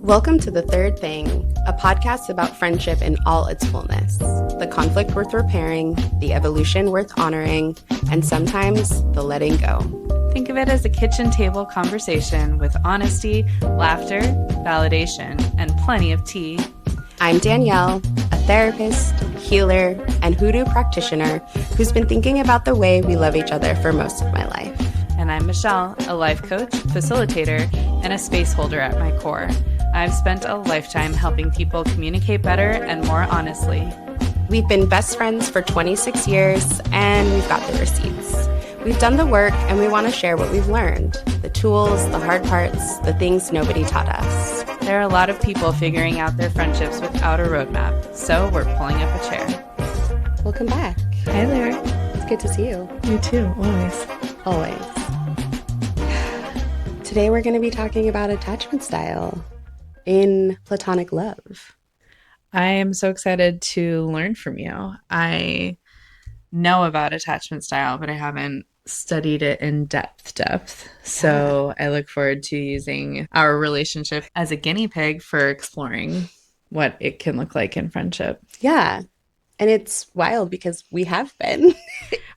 Welcome to The Third Thing, a podcast about friendship in all its fullness, the conflict worth repairing, the evolution worth honoring, and sometimes the letting go. Think of it as a kitchen table conversation with honesty, laughter, validation, and plenty of tea. I'm Danyelle, a therapist, healer, and hoodoo practitioner who's been thinking about the way we love each other for most of my life. And I'm Michelle, a life coach, facilitator, and a space holder at my core. I've spent a lifetime helping people communicate better and more honestly. We've been best friends for 26 years, and we've got the receipts. We've done the work, and we want to share what we've learned, the tools, the hard parts, the things nobody taught us. There are a lot of people figuring out their friendships without a roadmap, so we're pulling up a chair. Welcome back. Hi there. It's good to see you. You too, always. Always. Today we're going to be talking about attachment style in platonic love. I am so excited to learn from you. I know about attachment style, but I haven't studied it in depth. So I look forward to using our relationship as a guinea pig for exploring what it can look like in friendship. Yeah. And it's wild because we have been.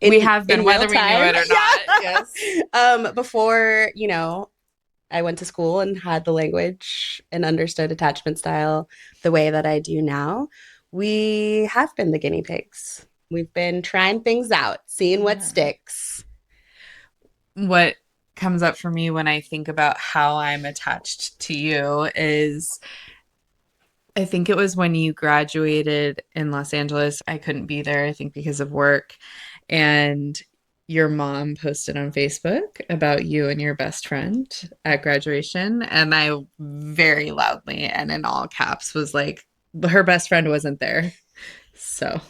Whether we knew it or not. Yes. Before, I went to school and had the language and understood attachment style the way that I do now. We have been the guinea pigs. We've been trying things out, seeing what sticks. What comes up for me when I think about how I'm attached to you is, I think it was when you graduated in Los Angeles. I couldn't be there, I think, because of work. And your mom posted on Facebook about you and your best friend at graduation. And I very loudly and in all caps was like, her best friend wasn't there. So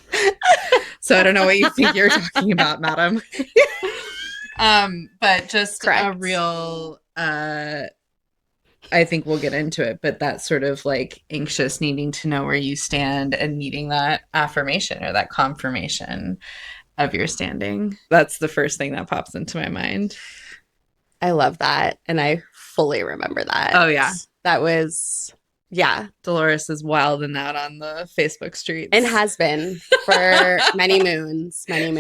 I don't know what you think you're talking about, madam. But just Correct. A real, I think we'll get into it, but that sort of like anxious needing to know where you stand and needing that affirmation or that confirmation of your standing. That's the first thing that pops into my mind. I love that. And I fully remember that. Oh, yeah. That was, yeah. Dolores is wilding out on the Facebook streets. And has been for many moons. Yep.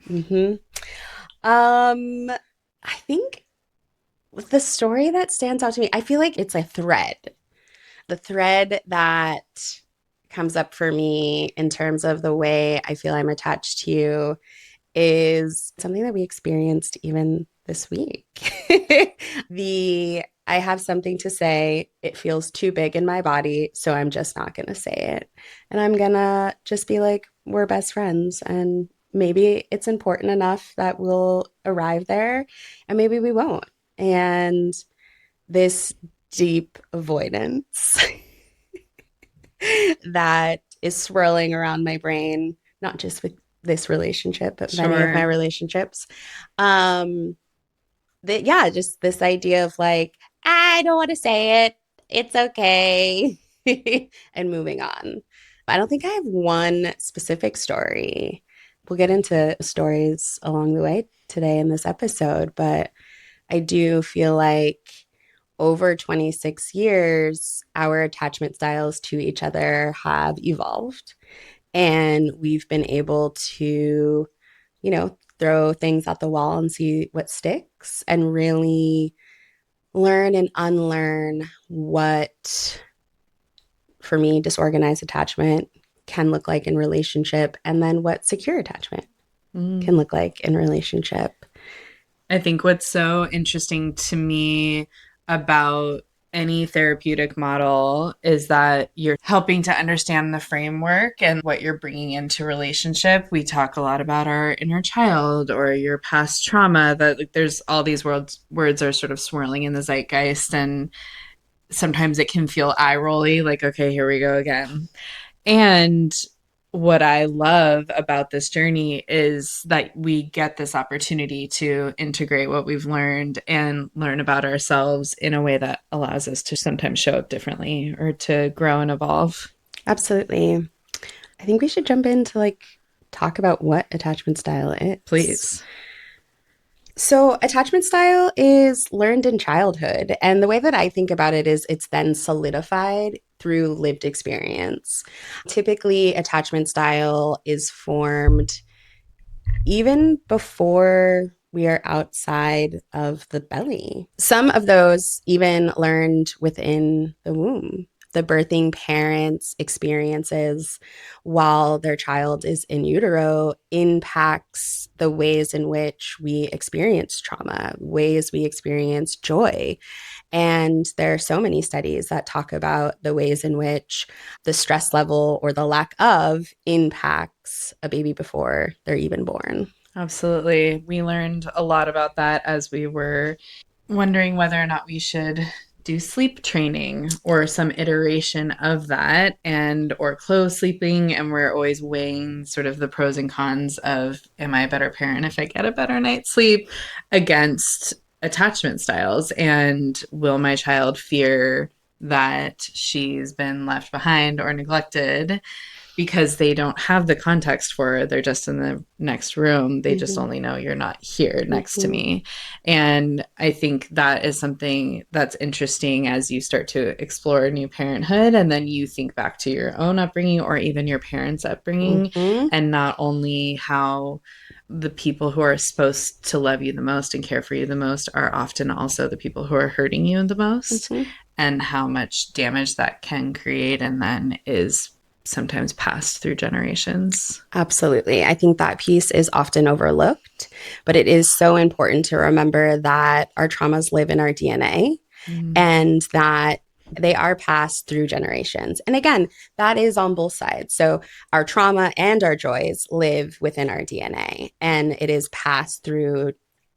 Mm-hmm. I think the story that stands out to me, I feel like it's a thread. The thread that comes up for me in terms of the way I feel I'm attached to you is something that we experienced even this week. I have something to say. It feels too big in my body, so I'm just not going to say it. And I'm going to just be like, we're best friends. And maybe it's important enough that we'll arrive there, and maybe we won't. And this deep avoidance that is swirling around my brain, not just with this relationship, but many of my relationships. Just this idea of like, I don't want to say it. It's okay. And moving on. I don't think I have one specific story. We'll get into stories along the way today in this episode, but I do feel like over 26 years, our attachment styles to each other have evolved, and we've been able to, throw things at the wall and see what sticks and really learn and unlearn what, for me, disorganized attachment can look like in relationship, and then what secure attachment can look like in relationship. I think what's so interesting to me about any therapeutic model is that you're helping to understand the framework and what you're bringing into relationship. We talk a lot about our inner child or your past trauma, that like, there's all these words are sort of swirling in the zeitgeist, and sometimes it can feel eye-rolly, like, okay, here we go again. And what I love about this journey is that we get this opportunity to integrate what we've learned and learn about ourselves in a way that allows us to sometimes show up differently or to grow and evolve. Absolutely. I think we should jump into talk about what attachment style is. Please. So, attachment style is learned in childhood. And the way that I think about it is it's then solidified through lived experience. Typically, attachment style is formed even before we are outside of the belly. Some of those even learned within the womb. The birthing parents' experiences while their child is in utero impacts the ways in which we experience trauma, ways we experience joy. And there are so many studies that talk about the ways in which the stress level or the lack of impacts a baby before they're even born. Absolutely. We learned a lot about that as we were wondering whether or not we should do sleep training or some iteration of that and or close sleeping, and we're always weighing sort of the pros and cons of am I a better parent if I get a better night's sleep against attachment styles, and will my child fear that she's been left behind or neglected because they don't have the context for it. They're just in the next room. They just Mm-hmm. only know you're not here next to Mm-hmm. me. And I think that is something that's interesting as you start to explore new parenthood. And then you think back to your own upbringing or even your parents' upbringing, Mm-hmm. and not only how the people who are supposed to love you the most and care for you the most are often also the people who are hurting you the most, Mm-hmm. and how much damage that can create and then is sometimes passed through generations. Absolutely. I think that piece is often overlooked, but it is so important to remember that our traumas live in our DNA Mm. and that they are passed through generations. And again, that is on both sides. So our trauma and our joys live within our DNA and it is passed through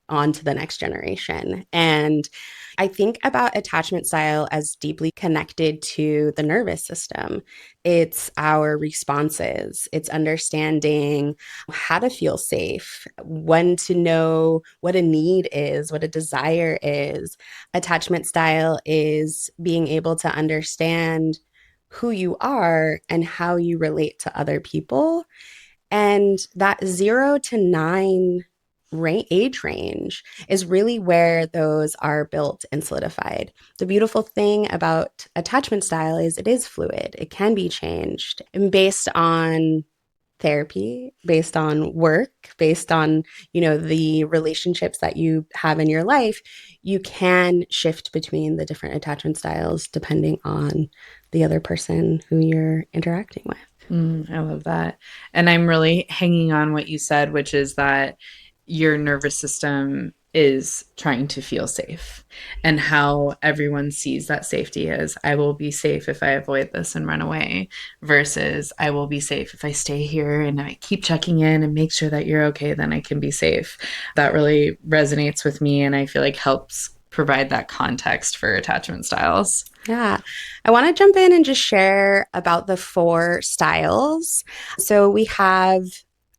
on to the next generation. And I think about attachment style as deeply connected to the nervous system. It's our responses, it's understanding how to feel safe, when to know what a need is, what a desire is. Attachment style is being able to understand who you are and how you relate to other people. And that 0 to 9 age range is really where those are built and solidified. The beautiful thing about attachment style is it is fluid, it can be changed and based on therapy, based on work, based on, the relationships that you have in your life. You can shift between the different attachment styles depending on the other person who you're interacting with. I love that. And I'm really hanging on what you said, which is that your nervous system is trying to feel safe, and how everyone sees that safety as I will be safe if I avoid this and run away, versus I will be safe if I stay here and I keep checking in and make sure that you're okay, then I can be safe. That really resonates with me, and I feel like helps provide that context for attachment styles. Yeah. I want to jump in and just share about the 4 styles. So we have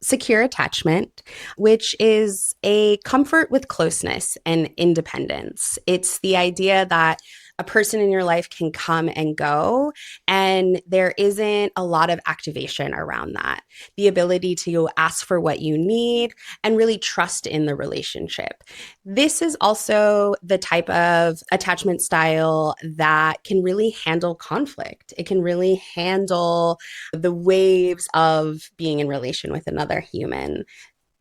secure attachment, which is a comfort with closeness and independence. It's the idea that a person in your life can come and go, and there isn't a lot of activation around that. The ability to ask for what you need and really trust in the relationship. This is also the type of attachment style that can really handle conflict. It can really handle the waves of being in relation with another human.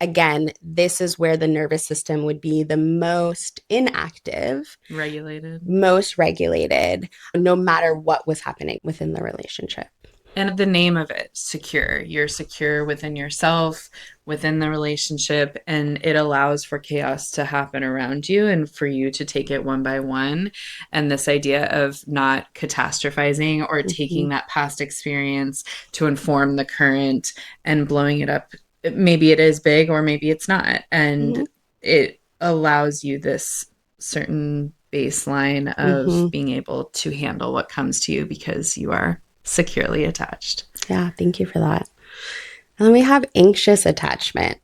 Again, this is where the nervous system would be the most inactive, Regulated. most regulated, no matter what was happening within the relationship. And the name of it, secure. You're secure within yourself, within the relationship, and it allows for chaos to happen around you and for you to take it one by one. And this idea of not catastrophizing or taking Mm-hmm. that past experience to inform the current and blowing it up. Maybe it is big or maybe it's not. And Mm-hmm. it allows you this certain baseline of Mm-hmm. being able to handle what comes to you because you are securely attached. Yeah, thank you for that. And then we have anxious attachment.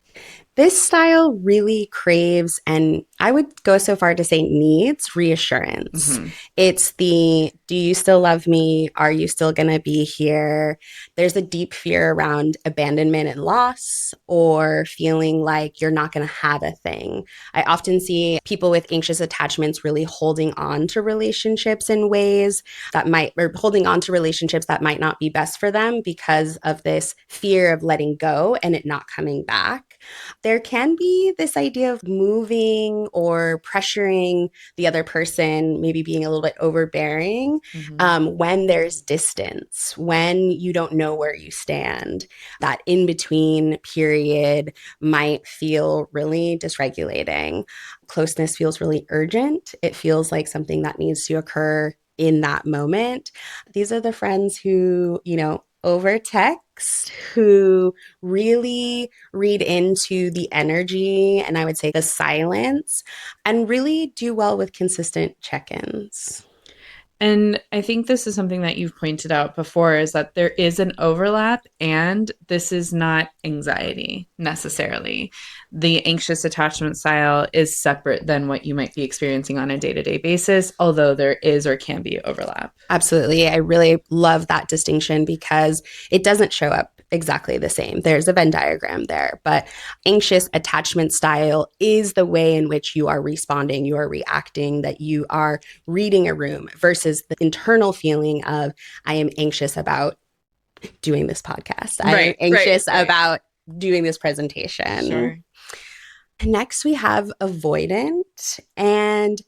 This style really craves, and I would go so far to say needs reassurance. Mm-hmm. It's the Do you still love me? Are you still going to be here? There's a deep fear around abandonment and loss, or feeling like you're not going to have a thing. I often see people with anxious attachments really holding on to relationships in ways that might, or holding on to relationships that might not be best for them because of this fear of letting go and it not coming back. There can be this idea of moving or pressuring the other person, maybe being a little bit overbearing, Mm-hmm. when there's distance, when you don't know where you stand. That in between period might feel really dysregulating. Closeness feels really urgent. It feels like something that needs to occur in that moment. These are the friends who, over text, who really read into the energy and I would say the silence and really do well with consistent check ins. And I think this is something that you've pointed out before is that there is an overlap, and this is not anxiety necessarily. The anxious attachment style is separate than what you might be experiencing on a day to day basis, although there is or can be overlap. Absolutely. I really love that distinction because it doesn't show up exactly the same. There's a Venn diagram there, but anxious attachment style is the way in which you are responding, you are reacting, that you are reading a room versus the internal feeling of, I am anxious about doing this podcast. I am Right, right, anxious right. about doing this presentation. Sure. Next, we have avoidant. And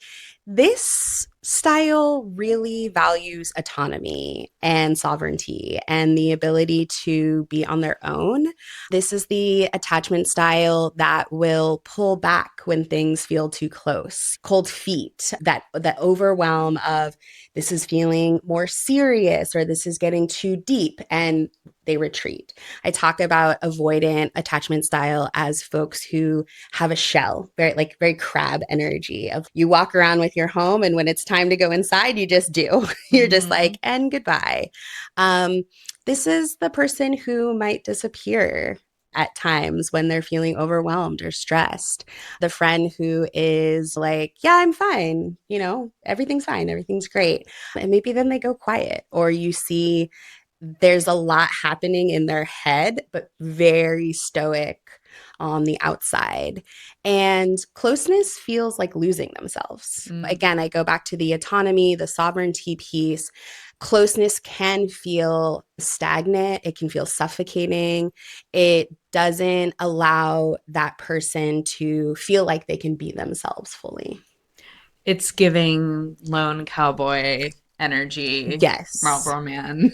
this style really values autonomy and sovereignty and the ability to be on their own. This is the attachment style that will pull back when things feel too close. Cold feet, that overwhelm of this is feeling more serious or this is getting too deep, and they retreat. I talk about avoidant attachment style as folks who have a shell, very crab energy of you walk around with your home and when it's time to go inside, you just do. You're just Mm-hmm. like, and goodbye. Um, this is the person who might disappear at times when they're feeling overwhelmed or stressed. The friend who is like, yeah, I'm fine, everything's fine, everything's great. And maybe then they go quiet, or you see there's a lot happening in their head, but very stoic on the outside. And closeness feels like losing themselves. Mm. Again, I go back to the autonomy, the sovereignty piece. Closeness can feel stagnant, it can feel suffocating. It doesn't allow that person to feel like they can be themselves fully. It's giving lone cowboy energy, Yes. Marlboro Man.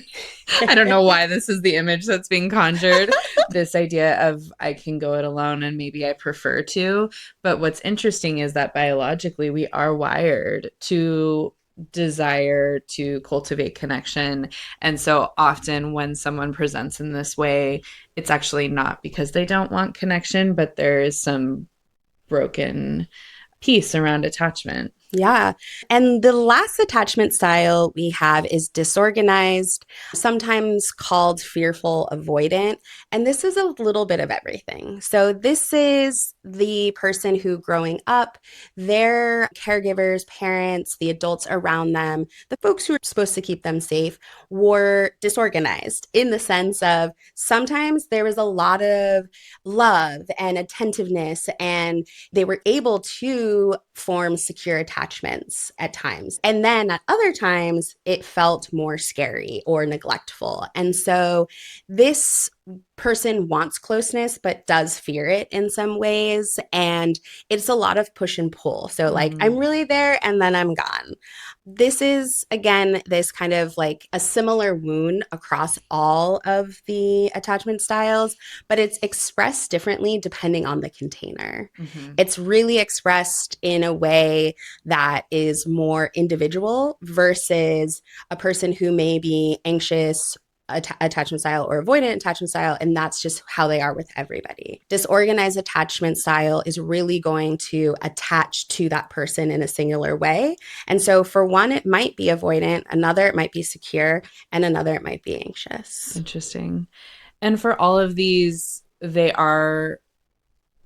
I don't know why this is the image that's being conjured. This idea of I can go it alone and maybe I prefer to. But what's interesting is that biologically we are wired to desire to cultivate connection. And so often when someone presents in this way, it's actually not because they don't want connection, but there is some broken piece around attachment. Yeah. And the last attachment style we have is disorganized, sometimes called fearful avoidant. And this is a little bit of everything. So, this is the person who, growing up, their caregivers, parents, the adults around them, the folks who are supposed to keep them safe, were disorganized in the sense of sometimes there was a lot of love and attentiveness, and they were able to form secure attachments at times. And then at other times, it felt more scary or neglectful. And so this person wants closeness but does fear it in some ways, and it's a lot of push and pull. So like Mm-hmm. I'm really there and then I'm gone. This is again this kind of like a similar wound across all of the attachment styles, but it's expressed differently depending on the container. Mm-hmm. It's really expressed in a way that is more individual versus a person who may be anxious attachment style or avoidant attachment style, and that's just how they are with everybody. Disorganized attachment style is really going to attach to that person in a singular way. And so for one, it might be avoidant, another, it might be secure, and another, it might be anxious. Interesting. And for all of these, they are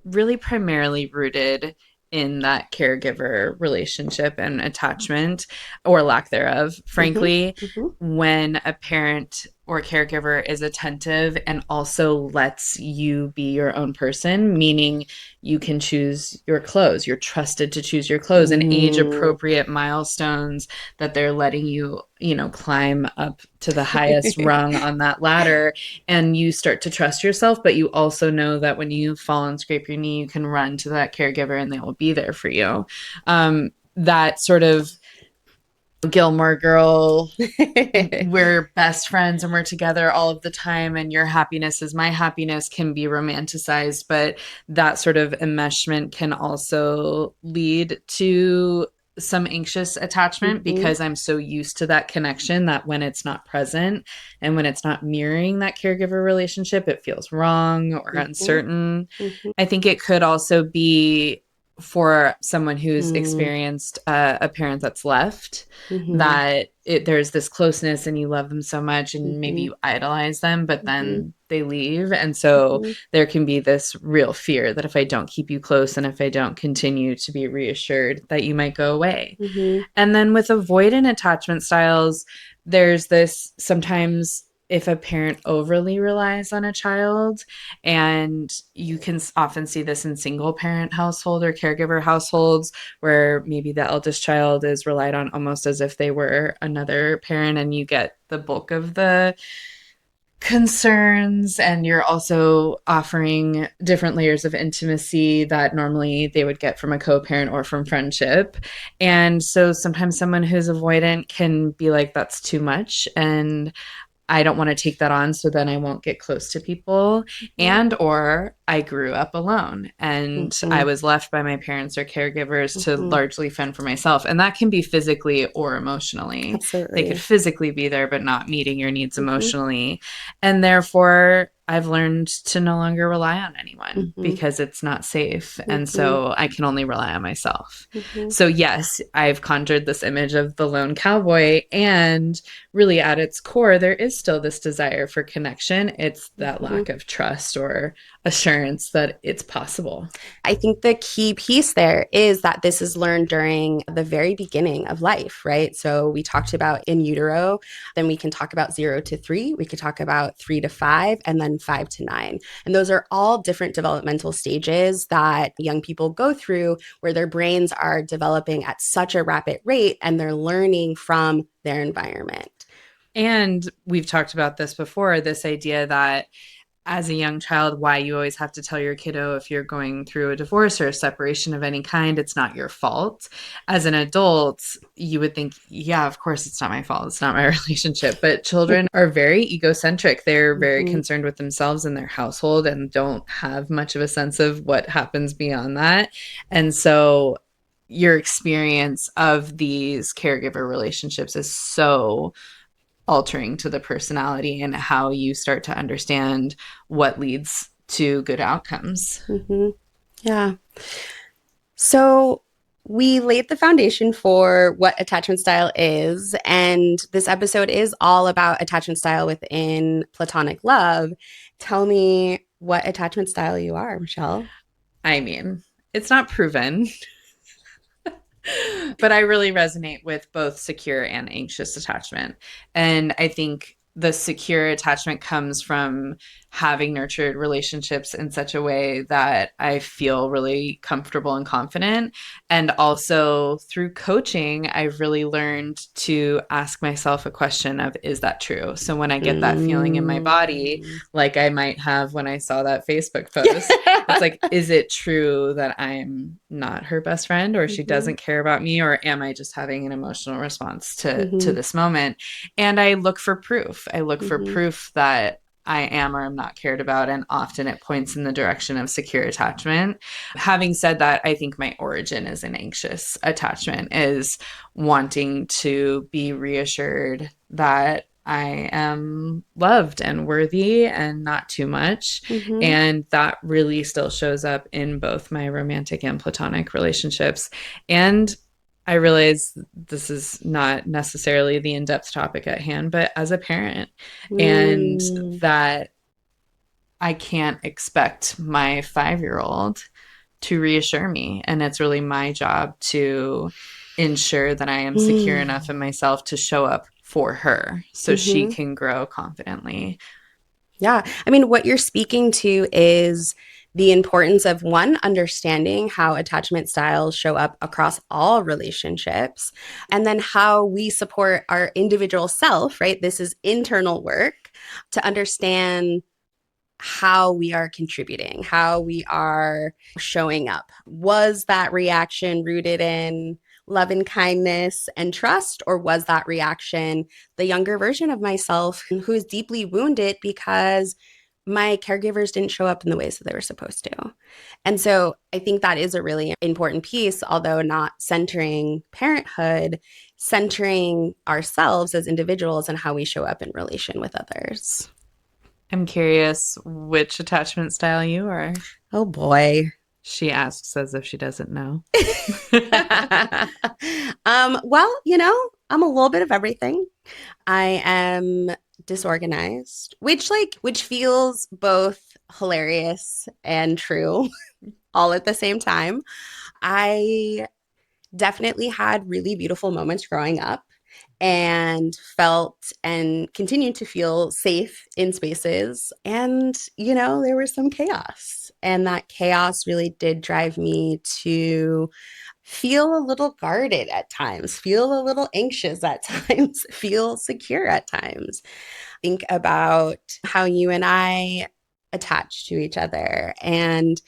really primarily rooted in that caregiver relationship and attachment or lack thereof, Mm-hmm. frankly, Mm-hmm. when a parent or caregiver is attentive and also lets you be your own person, meaning you can choose your clothes, you're trusted to choose your clothes and age Mm. appropriate milestones that they're letting you, climb up to the highest rung on that ladder, and you start to trust yourself, but you also know that when you fall and scrape your knee, you can run to that caregiver and they will be there for you. That sort of Gilmore Girl, we're best friends and we're together all of the time and your happiness is my happiness can be romanticized, but that sort of enmeshment can also lead to some anxious attachment Mm-hmm. because I'm so used to that connection that when it's not present and when it's not mirroring that caregiver relationship, it feels wrong or Mm-hmm. uncertain. Mm-hmm. I think it could also be for someone who's Mm-hmm. experienced a parent that's left, Mm-hmm. that there's this closeness and you love them so much and maybe Mm-hmm. you idolize them, but Mm-hmm. then they leave. And so there can be this real fear that if I don't keep you close and if I don't continue to be reassured, that you might go away. Mm-hmm. And then with avoidant attachment styles, there's this sometimes if a parent overly relies on a child, and you can often see this in single parent household or caregiver households where maybe the eldest child is relied on almost as if they were another parent and you get the bulk of the concerns, and you're also offering different layers of intimacy that normally they would get from a co-parent or from friendship. And so sometimes someone who's avoidant can be like, that's too much and I don't want to take that on, so then I won't get close to people. Mm-hmm. And or I grew up alone and I Mm-hmm. was left by my parents or caregivers to Mm-hmm. largely fend for myself. And that can be physically or emotionally. They could Absolutely. physically be there but not meeting your needs Mm-hmm. emotionally. And therefore I've learned to no longer rely on anyone Mm-hmm. because it's not safe. And Mm-hmm. so I can only rely on myself. Mm-hmm. So, yes, I've conjured this image of the lone cowboy, and really at its core, there is still this desire for connection. It's that Mm-hmm. lack of trust or assurance that it's possible. I think the key piece there is that this is learned during the very beginning of life, right? So we talked about in utero, then we can talk about 0 to 3, we could talk about 3 to 5, and then 5 to 9. And those are all different developmental stages that young people go through where their brains are developing at such a rapid rate and they're learning from their environment. And we've talked about this before, this idea that as a young child, why you always have to tell your kiddo if you're going through a divorce or a separation of any kind, it's not your fault. As an adult, you would think, yeah, of course, it's not my fault. It's not my relationship. But children are very egocentric. They're very Mm-hmm. concerned with themselves and their household and don't have much of a sense of what happens beyond that. And so your experience of these caregiver relationships is so altering to the personality and how you start to understand what leads to good outcomes. Mm-hmm. Yeah. So we laid the foundation for what attachment style is, and this episode is all about attachment style within platonic love. Tell me what attachment style you are, Michelle. I mean, it's not proven, but I really resonate with both secure and anxious attachment. And I think the secure attachment comes from having nurtured relationships in such a way that I feel really comfortable and confident. And also through coaching, I've really learned to ask myself a question of, is that true? So when I get that feeling in my body, Mm. like I might have when I saw that Facebook post, it's like, is it true that I'm not her best friend or she Mhm, doesn't care about me, or am I just having an emotional response to mhm, this moment? And I look for proof. I look for mhm, proof that I am or am not cared about, and often it points in the direction of secure attachment. Having said that, I think my origin is an anxious attachment, is wanting to be reassured that I am loved and worthy and not too much. mhm, And that really still shows up in both my romantic and platonic relationships. And I realize this is not necessarily the in depth topic at hand, but as a parent, and mm, that I can't expect my 5-year old to reassure me. And it's really my job to ensure that I am secure Mm. enough in myself to show up for her so she Hmm. can grow confidently. Yeah. I mean, what you're speaking to is the importance of one, understanding how attachment styles show up across all relationships, and then how we support our individual self, right? This is internal work to understand how we are contributing, how we are showing up. Was that reaction rooted in love and kindness and trust, or was that reaction the younger version of myself who is deeply wounded because my caregivers didn't show up in the ways that they were supposed to? And so I think that is a really important piece, although not centering parenthood, centering ourselves as individuals and how we show up in relation with others. I'm curious which attachment style you are. Oh boy. She asks as if she doesn't know. Well, you know, I'm a little bit of everything. I am disorganized, which feels both hilarious and true all at the same time. I definitely had really beautiful moments growing up and felt and continued to feel safe in spaces. And, you know, there was some chaos. And that chaos really did drive me to feel a little guarded at times, feel a little anxious at times, feel secure at times. Think about how you and I attach to each other. And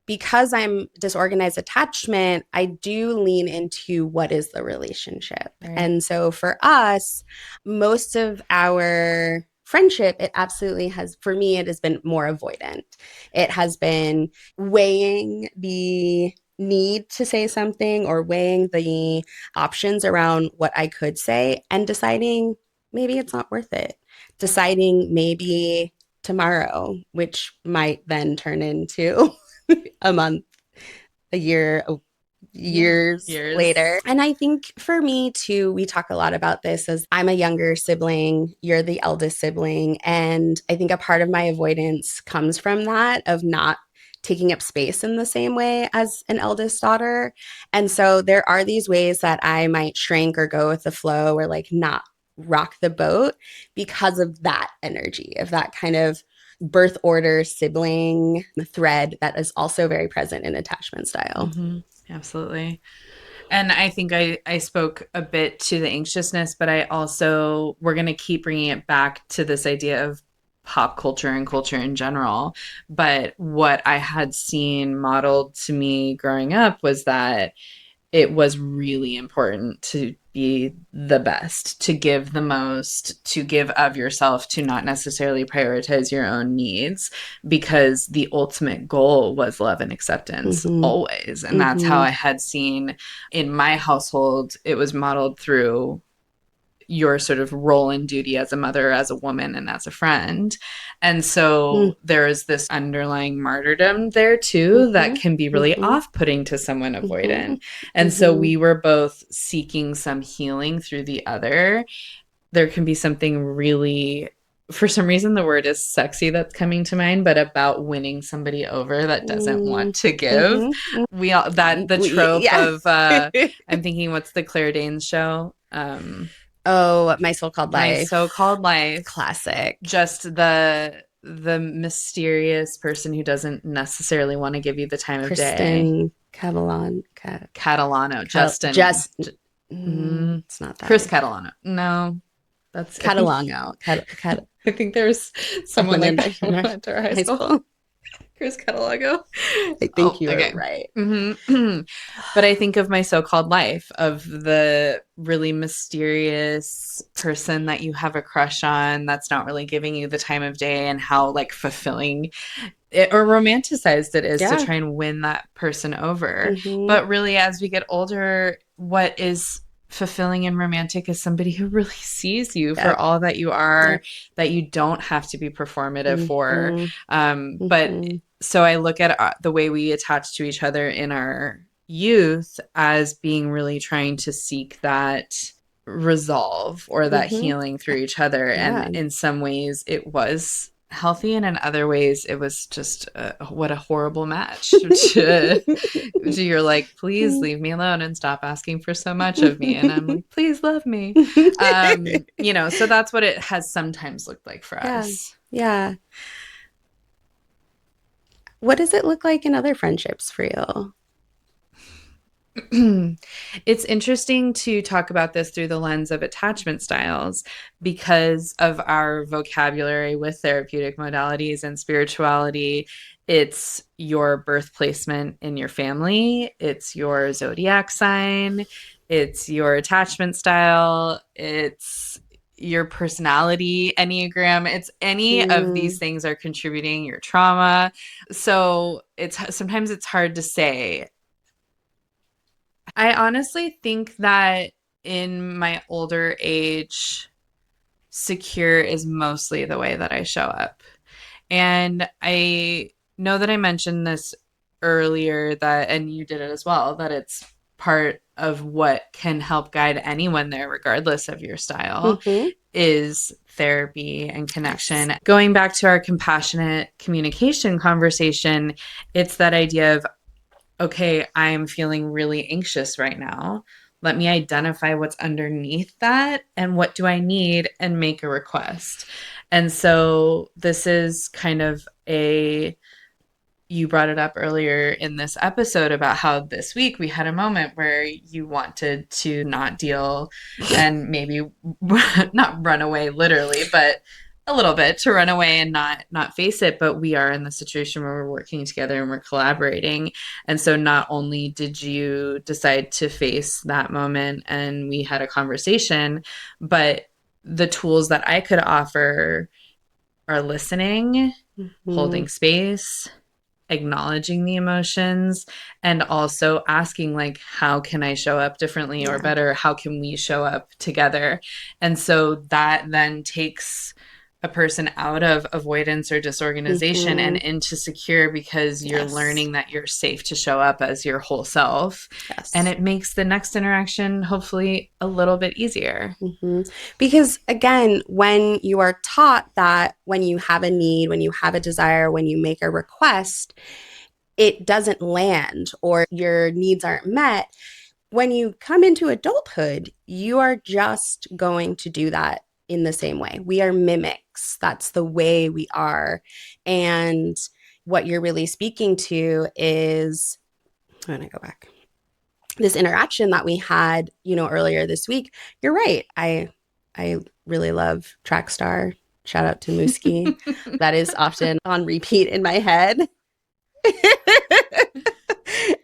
because I'm disorganized attachment, I do lean into what is the relationship. Right. And so for us, most of our friendship, it absolutely has, for me, it has been more avoidant. It has been weighing the need to say something or weighing the options around what I could say and deciding maybe it's not worth it. Deciding maybe tomorrow, which might then turn into a month, a year, Yeah. years Years. later. And I think for me too, we talk a lot about this as I'm a younger sibling, you're the eldest sibling. And I think a part of my avoidance comes from that of not taking up space in the same way as an eldest daughter. And so there are these ways that I might shrink or go with the flow or like not rock the boat because of that energy, of that kind of birth order sibling thread that is also very present in attachment style. Mm-hmm. Absolutely. And I think I spoke a bit to the anxiousness, but I also, we're going to keep bringing it back to this idea of pop culture and culture in general. But what I had seen modeled to me growing up was that it was really important to be the best, to give the most, to give of yourself, to not necessarily prioritize your own needs, because the ultimate goal was love and acceptance Mm-hmm. always. And that's how Mm-hmm. I had seen in my household, it was modeled through your sort of role and duty as a mother, as a woman, and as a friend. And so there is this underlying martyrdom there too that Mm-hmm. can be really Mm-hmm. off putting to someone Mm-hmm. avoidant. And so Mm-hmm. we were both seeking some healing through the other. There can be something really, for some reason, the word is sexy that's coming to mind, but about winning somebody over that doesn't want to give. Mm-hmm. We all, that the trope Yeah. of, I'm thinking, what's the Claire Danes show? Oh, my so-called My life. so-called life, Classic. just the mysterious person who doesn't necessarily want to give you the time of day. Kristen Cavallon. Catalano, Justin, Just, it's not that. Chris Catalano. No, that's Catalano. I think there's I someone went like in that when I high went to our high school. school. Chris Catalogo. I think Oh, you were okay. right. Mm-hmm. But I think of my so-called life, of the really mysterious person that you have a crush on that's not really giving you the time of day, and how like fulfilling it or romanticized it is to Yeah. try and win that person over. Mm-hmm. But really, as we get older, what is fulfilling and romantic is somebody who really sees you for Yep. all that you are, Yep. that you don't have to be performative for. Mm-hmm. But Mm-hmm. so I look at the way we attach to each other in our youth as being really trying to seek that resolve or that Mm-hmm. healing through each other. And Yeah. in some ways, it was healthy, and in other ways it was just what a horrible match. You're like, please leave me alone and stop asking for so much of me, and I'm like, please love me. So that's what it has sometimes looked like for Yeah. us. Yeah. What does it look like in other friendships for you? It's interesting to talk about this through the lens of attachment styles because of our vocabulary with therapeutic modalities and spirituality. It's your birth placement in your family, it's your zodiac sign, it's your attachment style, it's your personality enneagram. It's any of these Mm, things are contributing, your trauma. So sometimes it's hard to say. I honestly think that in my older age, secure is mostly the way that I show up. And I know that I mentioned this earlier that, and you did it as well, that it's part of what can help guide anyone there, regardless of your style, hmm. is therapy and Yes. connection. Going back to our compassionate communication conversation, it's that idea of okay, I'm feeling really anxious right now. Let me identify what's underneath that and what do I need and make a request. And so this is kind of you brought it up earlier in this episode about how this week we had a moment where you wanted to not deal and maybe not run away literally, but a little bit to run away and not face it. But we are in the situation where we're working together and we're collaborating. And so not only did you decide to face that moment and we had a conversation, but the tools that I could offer are listening, Hmm. holding space, acknowledging the emotions, and also asking like how can I show up differently, or Yeah. better, how can we show up together? And so that then takes a person out of avoidance or disorganization and Hmm. into secure because you're Yes. learning that you're safe to show up as your whole self, and Yes. it makes the next interaction hopefully a little bit easier. Hmm. Because again, when you are taught that when you have a need, when you have a desire, when you make a request, it doesn't land or your needs aren't met, when you come into adulthood, you are just going to do that in the same way. We are mimics. That's the way we are. And what you're really speaking to is, I'm going to go back. This interaction that we had, earlier this week. You're right. I really love Trackstar. Shout out to Mooski. That is often on repeat in my head.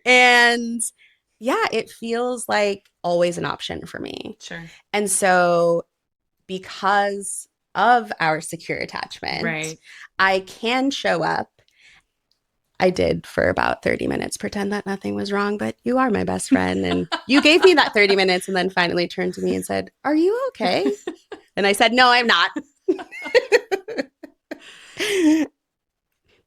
And yeah, it feels like always an option for me. Sure. And so, because of our secure attachment, Right. I can show up. I did for about 30 minutes pretend that nothing was wrong, but you are my best friend. And you gave me that 30 minutes and then finally turned to me and said, "Are you okay?" And I said, "No, I'm not."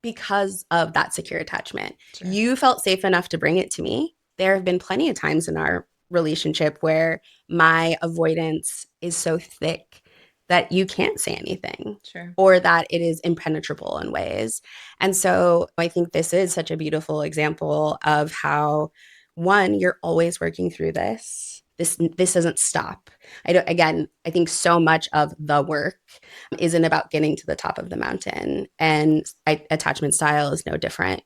Because of that secure attachment. Sure. You felt safe enough to bring it to me. There have been plenty of times in our relationship where my avoidance is so thick that you can't say anything Sure. or that it is impenetrable in ways. And so I think this is such a beautiful example of how, one, you're always working through this. This doesn't stop. I think so much of the work isn't about getting to the top of the mountain. And attachment style is no different.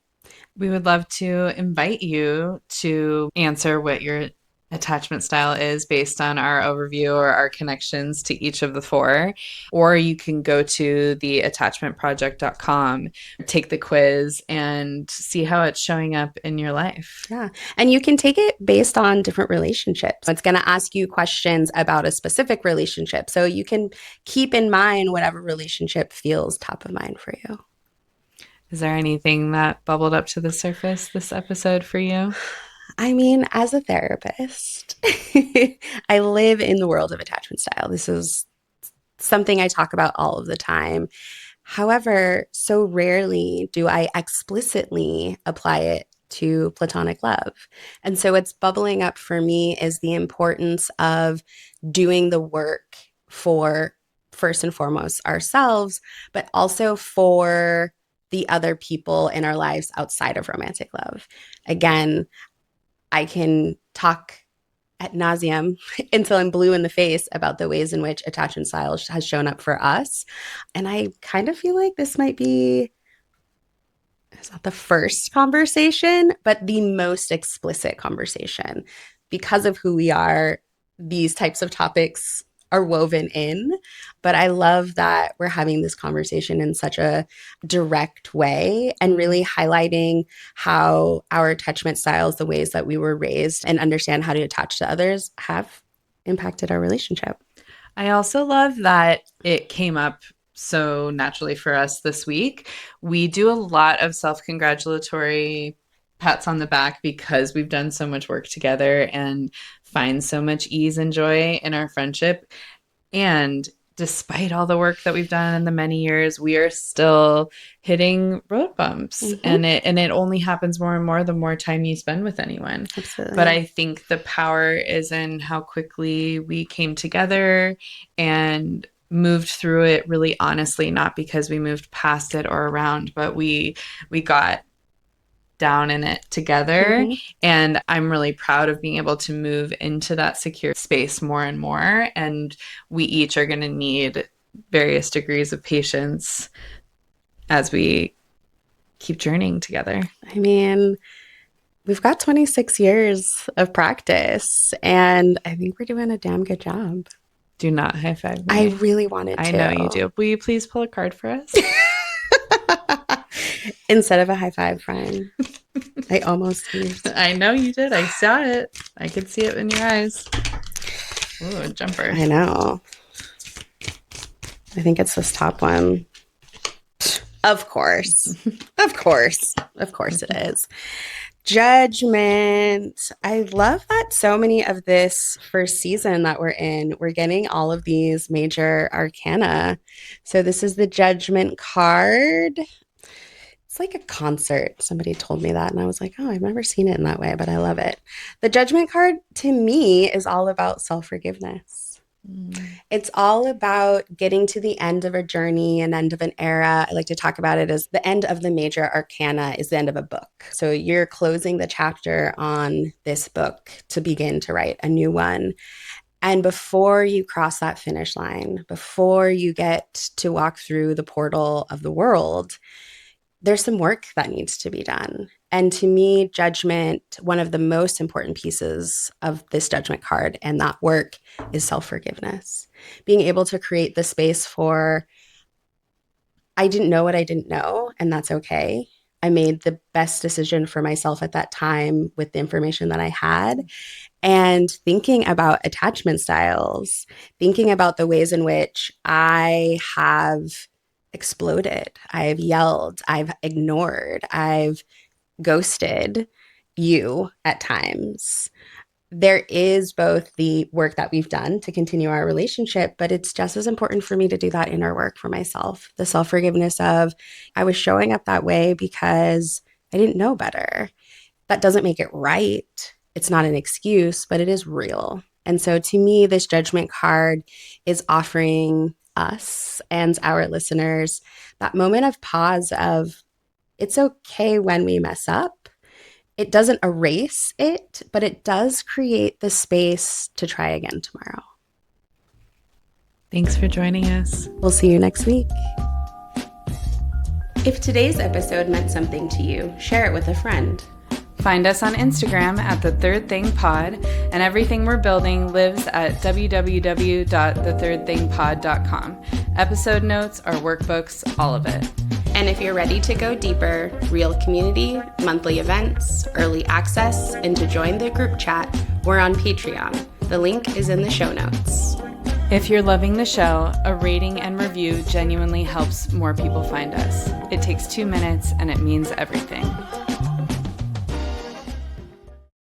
We would love to invite you to answer what your attachment style is based on our overview or our connections to each of the four. Or you can go to theattachmentproject.com, take the quiz, and see how it's showing up in your life. Yeah. And you can take it based on different relationships. It's going to ask you questions about a specific relationship. So you can keep in mind whatever relationship feels top of mind for you. Is there anything that bubbled up to the surface this episode for you? I mean, as a therapist, I live in the world of attachment style. This is something I talk about all of the time. However, so rarely do I explicitly apply it to platonic love. And so what's bubbling up for me is the importance of doing the work for first and foremost ourselves, but also for the other people in our lives outside of romantic love. Again, I can talk ad nauseum until I'm blue in the face about the ways in which attachment style has shown up for us. And I kind of feel like this might be, it's not the first conversation, but the most explicit conversation. Because of who we are, these types of topics are woven in. But I love that we're having this conversation in such a direct way and really highlighting how our attachment styles, the ways that we were raised and understand how to attach to others, have impacted our relationship. I also love that it came up so naturally for us this week. We do a lot of self-congratulatory pats on the back because we've done so much work together and find so much ease and joy in our friendship. And despite all the work that we've done in the many years, we are still hitting road bumps. Mm-hmm. And it only happens more and more the more time you spend with anyone. Absolutely. But I think the power is in how quickly we came together and moved through it really honestly, not because we moved past it or around, but we got down in it together. Mm-hmm. And I'm really proud of being able to move into that secure space more and more. And we each are going to need various degrees of patience as we keep journeying together. I mean, we've got 26 years of practice, and I think we're doing a damn good job. Do not high five me. I really wanted to. I know you do. Will you please pull a card for us? Instead of a high five, Brian. I almost used. I know you did. I saw it. I could see it in your eyes. Ooh, a jumper. I know. I think it's this top one. Of course. Of course. Of course it is. Judgment. I love that so many of this first season that we're in, we're getting all of these major arcana. So this is the Judgment card. It's like a concert. Somebody told me that, and I was like, oh, I've never seen it in that way, but I love it. The Judgment card to me is all about self-forgiveness. It's all about getting to the end of a journey, an end of an era. I like to talk about it as the end of the major arcana is the end of a book. So you're closing the chapter on this book to begin to write a new one. And before you cross that finish line, before you get to walk through the portal of the world, there's some work that needs to be done. And to me, judgment, one of the most important pieces of this judgment card and that work is self-forgiveness. Being able to create the space for, I didn't know what I didn't know, and that's okay. I made the best decision for myself at that time with the information that I had. And thinking about attachment styles, thinking about the ways in which I have exploded, I've yelled, I've ignored, I've ghosted you at times. There is both the work that we've done to continue our relationship, but it's just as important for me to do that inner work for myself. The self-forgiveness of, I was showing up that way because I didn't know better. That doesn't make it right. It's not an excuse, but it is real. And so to me, this judgment card is offering us and our listeners that moment of pause of, it's okay when we mess up. It doesn't erase it, but it does create the space to try again tomorrow. Thanks for joining us. We'll see you next week. If today's episode meant something to you, share it with a friend. Find us on Instagram at The Third Thing Pod, and everything we're building lives at www.thethirdthingpod.com. Episode notes, our workbooks, all of it. And if you're ready to go deeper, real community, monthly events, early access, and to join the group chat, we're on Patreon. The link is in the show notes. If you're loving the show, a rating and review genuinely helps more people find us. It takes 2 minutes and it means everything.